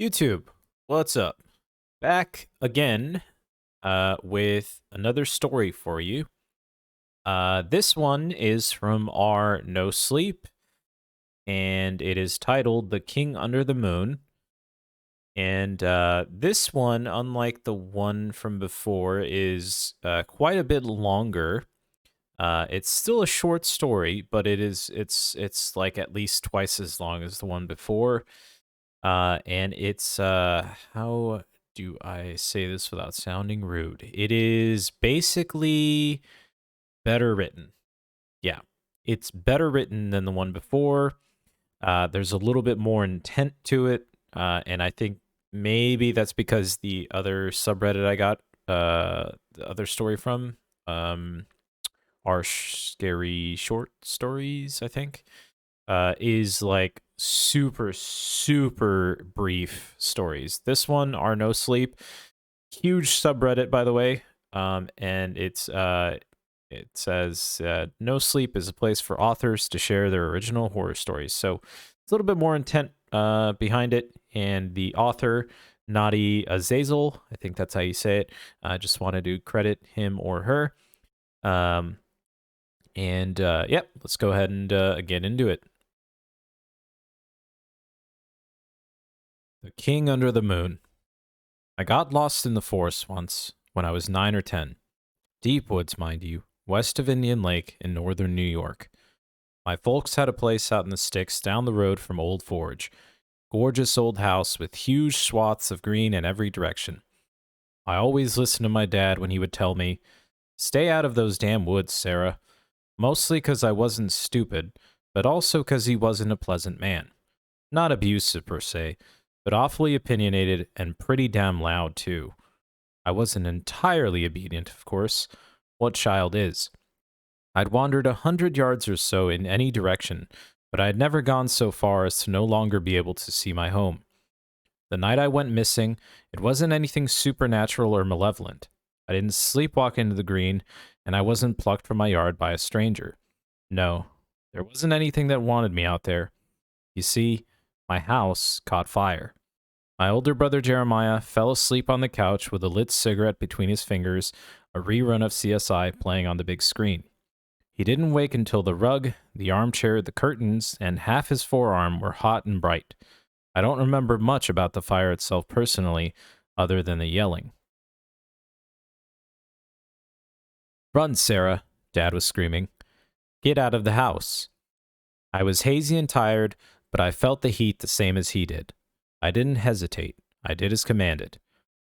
YouTube, what's up? Back again with another story for you. This one is from our No Sleep, and it is titled The King Under the Moon. And this one, unlike the one from before, is quite a bit longer. It's still a short story, but it's like at least twice as long as the one before. And it's how do I say this without sounding rude? It is basically better written. Yeah, it's better written than the one before. There's a little bit more intent to it, and I think maybe that's because the other subreddit I got, the other story from, are scary short stories, I think, is like super brief stories. This one, are No Sleep, huge subreddit, by the way. And it says No Sleep is a place for authors to share their original horror stories. So it's a little bit more intent behind it. And the author, Nadi Azazel, I think that's how you say it. I just wanted to credit him or her. Um, and yep, let's go ahead and get into it. The King Under the Moon. I got lost in the forest once when I was 9 or 10. Deep woods, mind you, west of Indian Lake in northern New York. My folks had a place out in the sticks down the road from Old Forge. Gorgeous old house with huge swaths of green in every direction. I always listened to my dad when he would tell me, "Stay out of those damn woods, Sarah." Mostly 'cause I wasn't stupid, but also 'cause he wasn't a pleasant man. Not abusive per se, but awfully opinionated and pretty damn loud too. I wasn't entirely obedient, of course. What child is? I'd wandered 100 yards or so in any direction, but I had never gone so far as to no longer be able to see my home. The night I went missing, it wasn't anything supernatural or malevolent. I didn't sleepwalk into the green, and I wasn't plucked from my yard by a stranger. No, there wasn't anything that wanted me out there. You see, my house caught fire. My older brother Jeremiah fell asleep on the couch with a lit cigarette between his fingers, a rerun of CSI playing on the big screen. He didn't wake until the rug, the armchair, the curtains, and half his forearm were hot and bright. I don't remember much about the fire itself personally, other than the yelling. "Run, Sarah," Dad was screaming. "Get out of the house." I was hazy and tired, but I felt the heat the same as he did. I didn't hesitate. I did as commanded.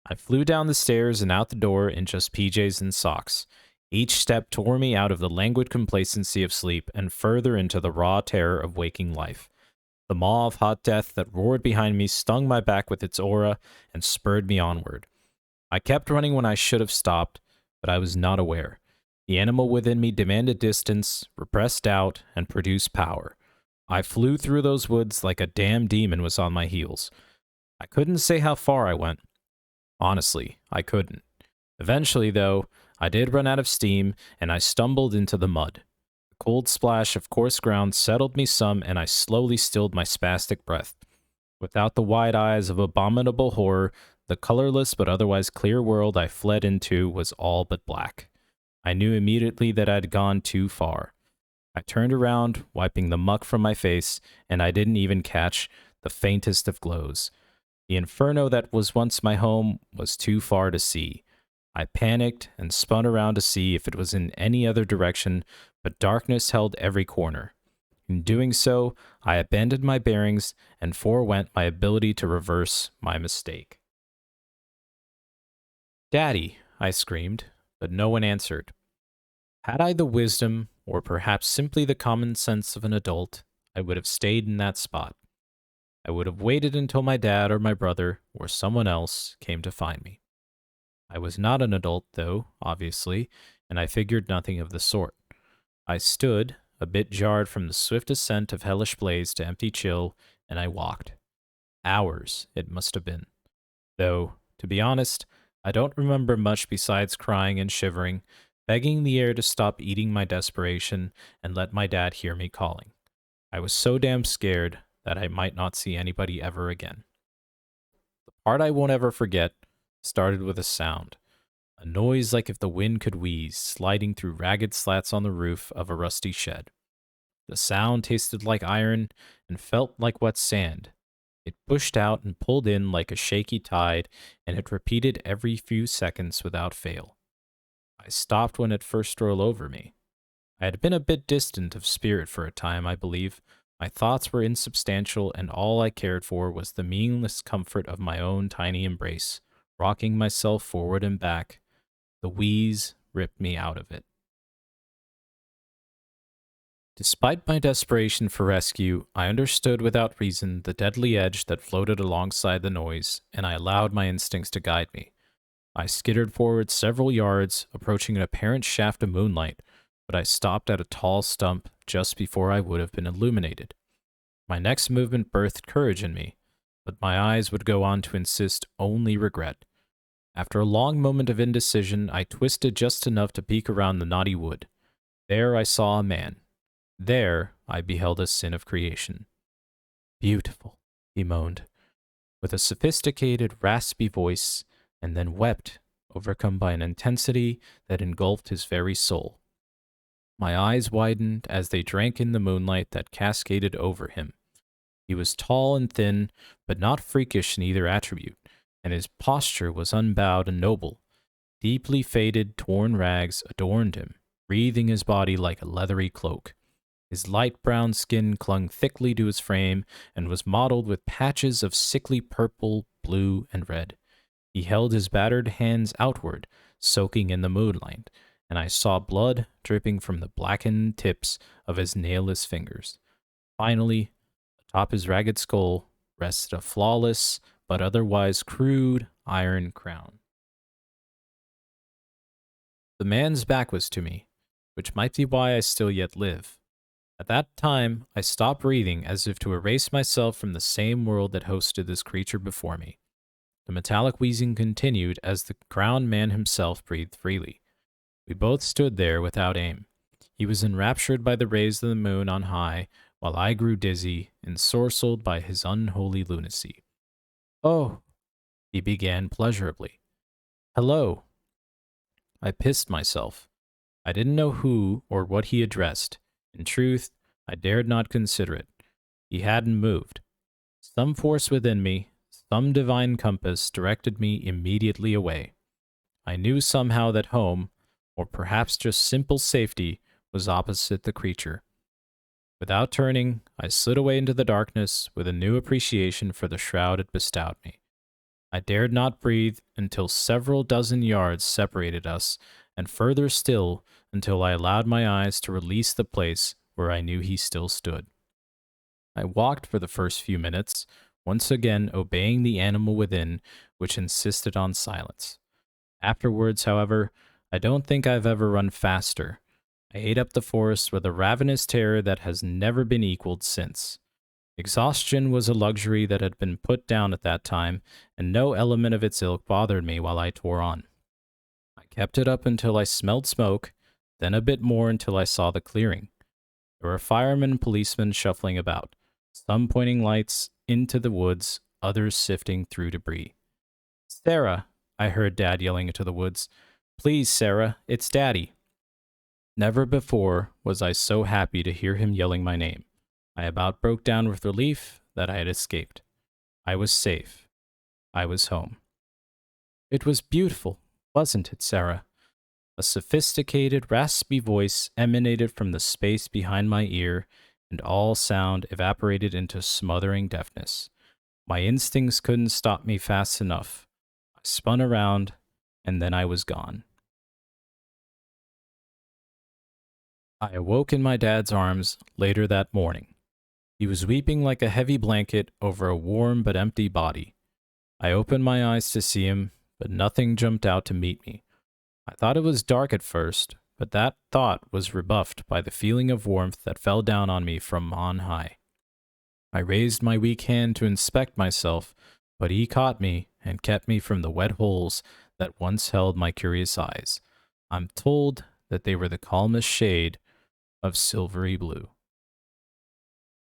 I flew down the stairs and out the door in just PJs and socks. Each step tore me out of the languid complacency of sleep and further into the raw terror of waking life. The maw of hot death that roared behind me stung my back with its aura and spurred me onward. I kept running when I should have stopped, but I was not aware. The animal within me demanded distance, repressed doubt, and produced power. I flew through those woods like a damn demon was on my heels. I couldn't say how far I went. Honestly, I couldn't. Eventually, though, I did run out of steam, and I stumbled into the mud. The cold splash of coarse ground settled me some, and I slowly stilled my spastic breath. Without the wide eyes of abominable horror, the colorless but otherwise clear world I fled into was all but black. I knew immediately that I'd gone too far. I turned around, wiping the muck from my face, and I didn't even catch the faintest of glows. The inferno that was once my home was too far to see. I panicked and spun around to see if it was in any other direction, but darkness held every corner. In doing so, I abandoned my bearings and forewent my ability to reverse my mistake. "Daddy," I screamed, but no one answered. Had I the wisdom, or perhaps simply the common sense of an adult, I would have stayed in that spot. I would have waited until my dad or my brother or someone else came to find me. I was not an adult, though, obviously, and I figured nothing of the sort. I stood, a bit jarred from the swift ascent of hellish blaze to empty chill, and I walked. Hours, it must have been. Though, to be honest, I don't remember much besides crying and shivering, begging the air to stop eating my desperation and let my dad hear me calling. I was so damn scared that I might not see anybody ever again. part I won't ever forget started with a sound. A noise like if the wind could wheeze, sliding through ragged slats on the roof of a rusty shed. The sound tasted like iron and felt like wet sand. It pushed out and pulled in like a shaky tide, and it repeated every few seconds without fail. I stopped when it first rolled over me. I had been a bit distant of spirit for a time, I believe. My thoughts were insubstantial, and all I cared for was the meaningless comfort of my own tiny embrace, rocking myself forward and back. The wheeze ripped me out of it. Despite my desperation for rescue, I understood without reason the deadly edge that floated alongside the noise, and I allowed my instincts to guide me. I skittered forward several yards, approaching an apparent shaft of moonlight, but I stopped at a tall stump just before I would have been illuminated. My next movement birthed courage in me, but my eyes would go on to insist only regret. After a long moment of indecision, I twisted just enough to peek around the knotty wood. There I saw a man. There I beheld a sin of creation. "Beautiful," he moaned, with a sophisticated, raspy voice, and then wept, overcome by an intensity that engulfed his very soul. My eyes widened as they drank in the moonlight that cascaded over him. He was tall and thin, but not freakish in either attribute, and his posture was unbowed and noble. Deeply faded, torn rags adorned him, wreathing his body like a leathery cloak. His light brown skin clung thickly to his frame and was mottled with patches of sickly purple, blue, and red. He held his battered hands outward, soaking in the moonlight, and I saw blood dripping from the blackened tips of his nailless fingers. Finally, atop his ragged skull rested a flawless, but otherwise crude, iron crown. The man's back was to me, which might be why I still yet live. At that time, I stopped breathing as if to erase myself from the same world that hosted this creature before me. The metallic wheezing continued as the crowned man himself breathed freely. We both stood there without aim. He was enraptured by the rays of the moon on high, while I grew dizzy, ensorcelled by his unholy lunacy. "Oh," he began pleasurably. "Hello." I pissed myself. I didn't know who or what he addressed. In truth, I dared not consider it. He hadn't moved. Some force within me, some divine compass, directed me immediately away. I knew somehow that home, or perhaps just simple safety, was opposite the creature. Without turning, I slid away into the darkness with a new appreciation for the shroud it bestowed me. I dared not breathe until several dozen yards separated us, and further still until I allowed my eyes to release the place where I knew he still stood. I walked for the first few minutes, once again obeying the animal within, which insisted on silence. Afterwards, however, I don't think I've ever run faster. I ate up the forest with a ravenous terror that has never been equaled since. Exhaustion was a luxury that had been put down at that time, and no element of its ilk bothered me while I tore on. I kept it up until I smelled smoke, then a bit more until I saw the clearing. There were firemen and policemen shuffling about, some pointing lights into the woods, others sifting through debris. "Sarah," I heard Dad yelling into the woods. "Please, Sarah, it's Daddy." Never before was I so happy to hear him yelling my name. I about broke down with relief that I had escaped. I was safe. I was home. "It was beautiful, wasn't it, Sarah?" A sophisticated, raspy voice emanated from the space behind my ear, and all sound evaporated into smothering deafness. My instincts couldn't stop me fast enough. I spun around, and then I was gone. I awoke in my dad's arms later that morning. He was weeping like a heavy blanket over a warm but empty body. I opened my eyes to see him, but nothing jumped out to meet me. I thought it was dark at first, but that thought was rebuffed by the feeling of warmth that fell down on me from on high. I raised my weak hand to inspect myself, but he caught me and kept me from the wet holes that once held my curious eyes. I'm told that they were the calmest shade of silvery blue.